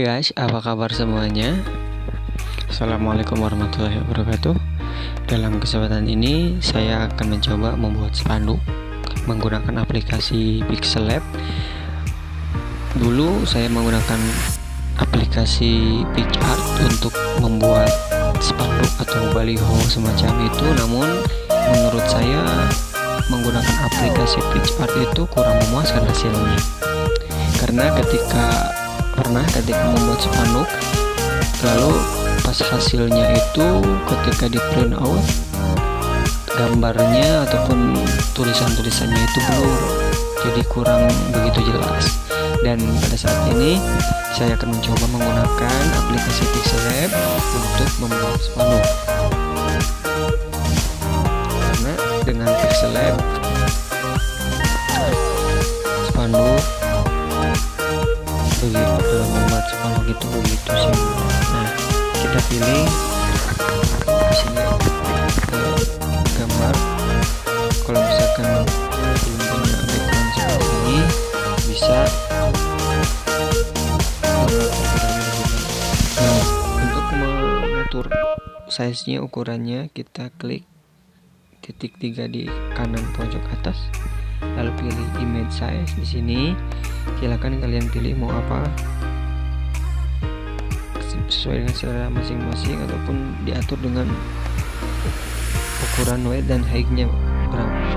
guys, apa kabar semuanya? Assalamualaikum warahmatullahi wabarakatuh. Dalam kesempatan ini saya akan mencoba membuat spanduk menggunakan aplikasi PixeLab. Dulu saya menggunakan aplikasi PicArt untuk membuat spanduk atau baliho semacam itu, namun menurut saya menggunakan aplikasi PicArt itu kurang memuaskan hasilnya. Karena ketika membuat spanduk, lalu pas hasilnya itu ketika di print out, gambarnya ataupun tulisannya itu blur, jadi kurang begitu jelas. Dan pada saat ini saya akan mencoba menggunakan aplikasi PixeLab untuk membuat spanduk. Karena dengan PixeLab spanduk membuat spanduk itu begitu sih. Nah, kita pilih di sini gambar. Kalau misalkan belum punya background seperti ini, bisa untuk mengatur size-nya, ukurannya, kita klik titik 3 di kanan pojok atas, lalu pilih image size. Di sini silakan kalian pilih mau apa, sesuai dengan selera masing-masing, ataupun diatur dengan ukuran width dan height-nya berapa.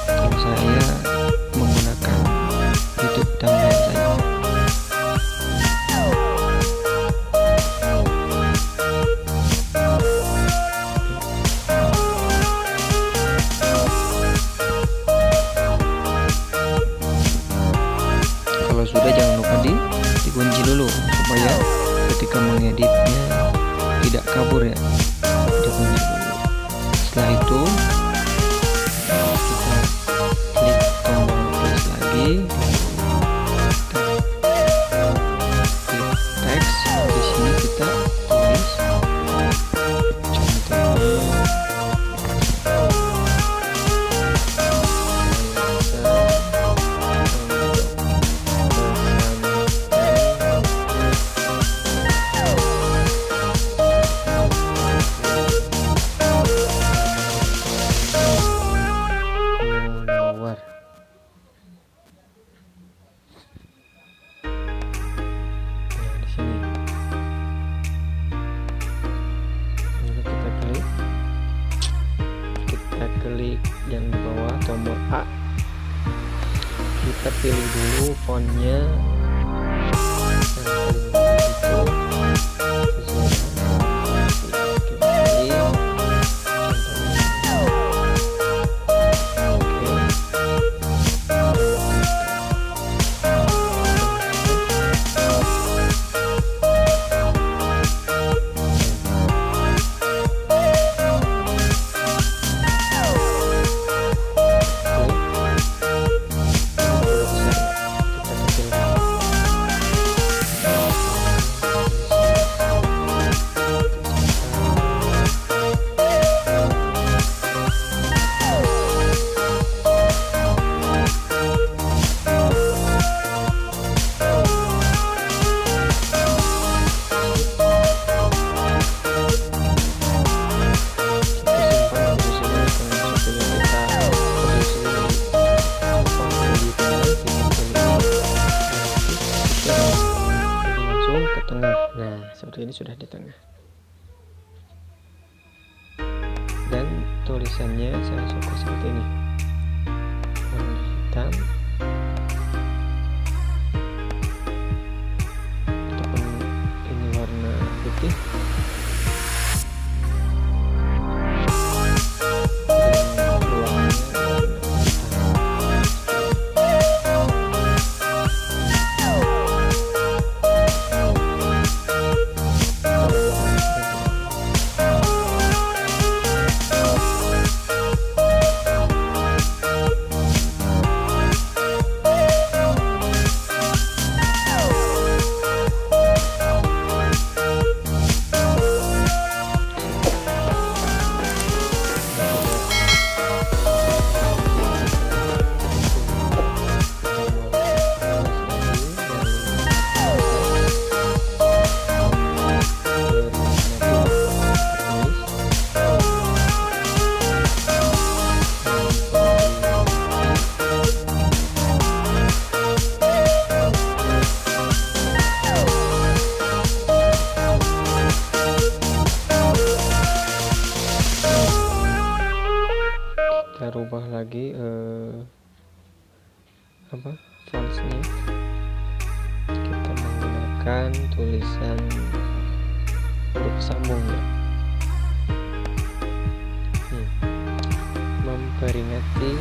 Kalau saya menggunakan YouTube thumbnail saja. Kalau sudah, jangan lupa dikunci dulu supaya ketika mengeditnya tidak kabur ya. Dikunci dulu. Setelah itu kita klik tombol plus lagi, klik teks. Di sini kita tulis contohnya klik yang di bawah tombol A, kita pilih dulu fontnya ke tengah. Nah, seperti ini sudah di tengah. Dan tulisannya saya suka seperti ini, warna hitam ataupun ini warna putih. kita rubah lagi fontsnya. Kita menggunakan tulisan huruf sambung ya. Memperingati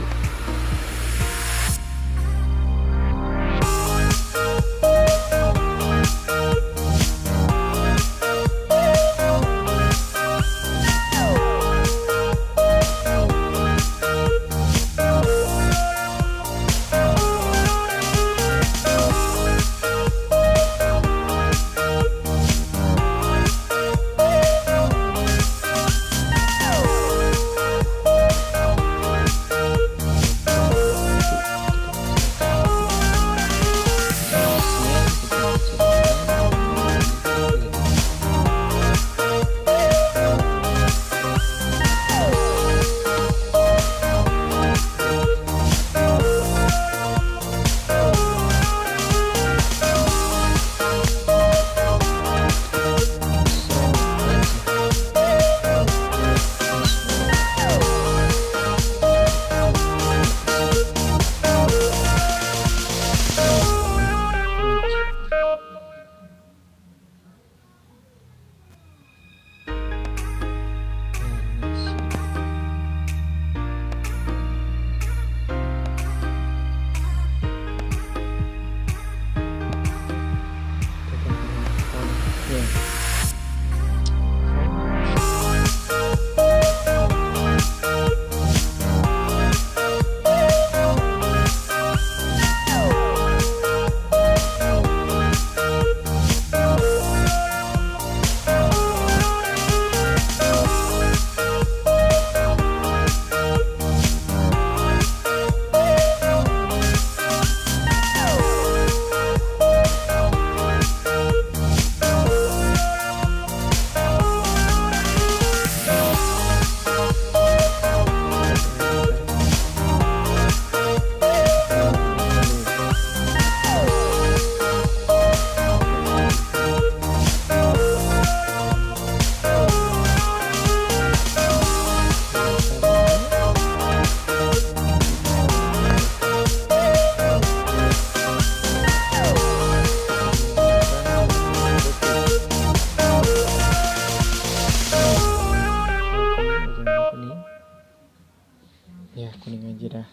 kuning aja dah.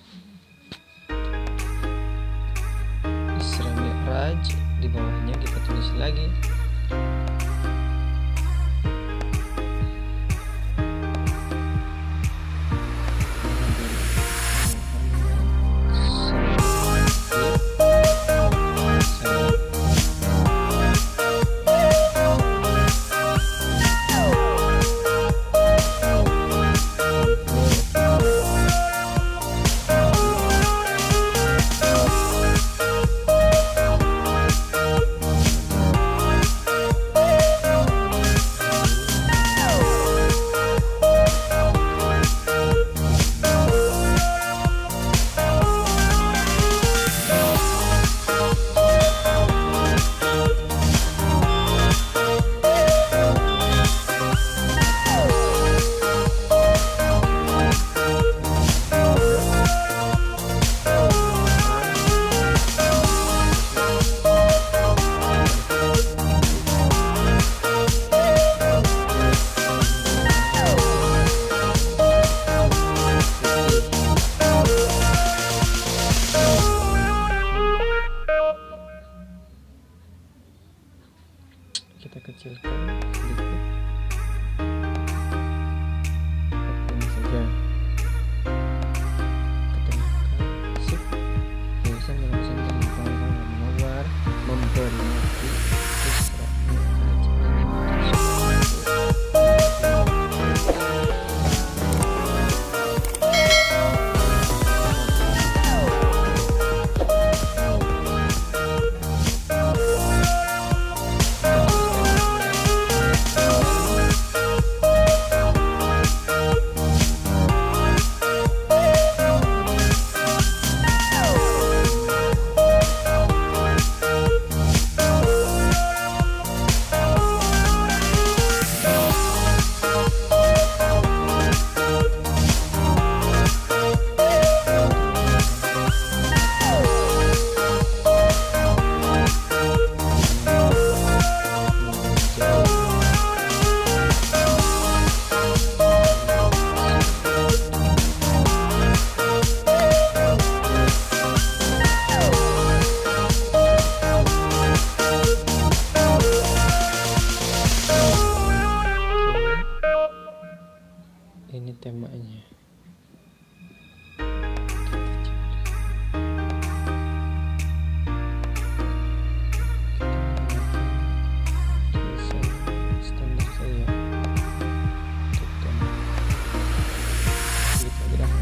Di bawahnya kita tulis lagi. ini temanya. Standar saya untuk tema gitu aja dah.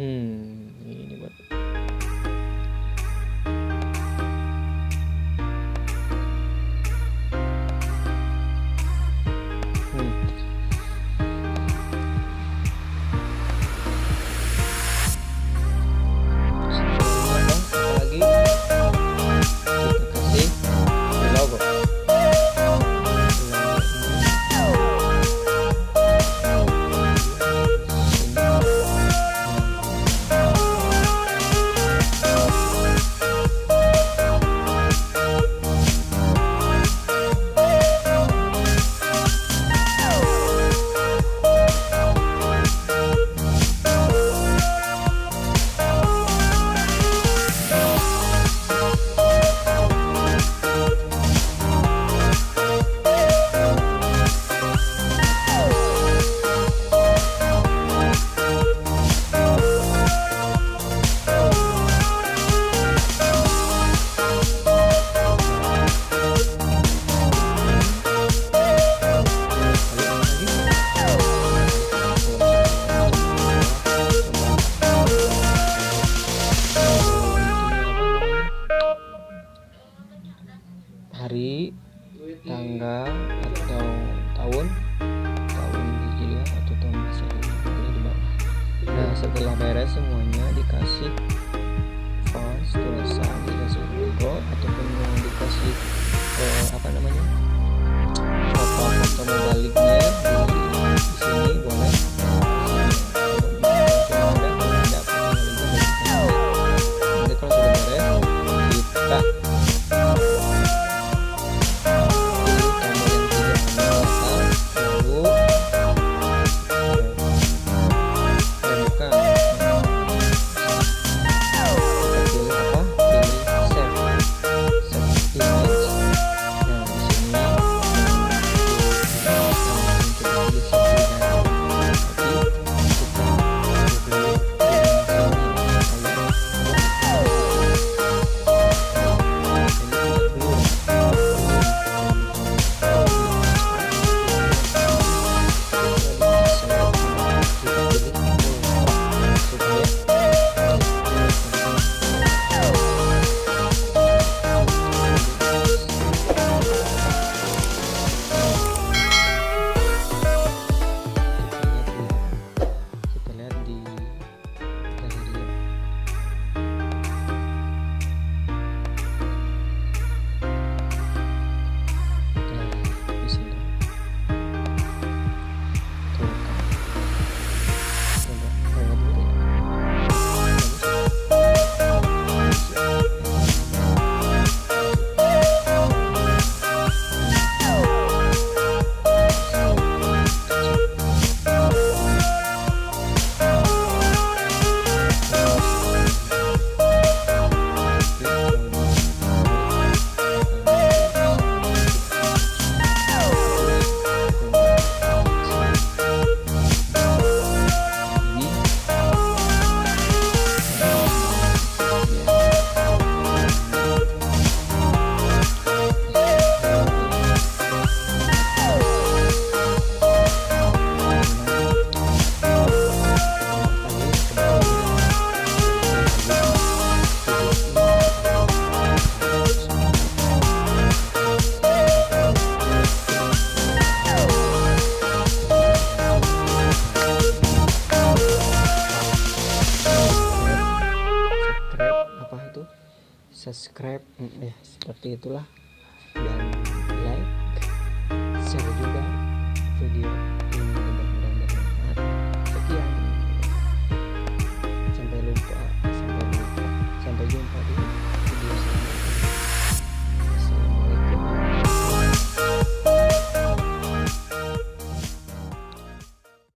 Ini buat apalagi kita kasih logo. Hari, tanggal atau tahun hijriah atau tahun masehi di bawah. Nah, setelah beres semuanya dikasih font, tulisan, dikasih logo ataupun mau dikasih foto membaliknya di sini boleh. Nanti kalau sudah beres kita subscribe, ya seperti itulah, dan like, share juga video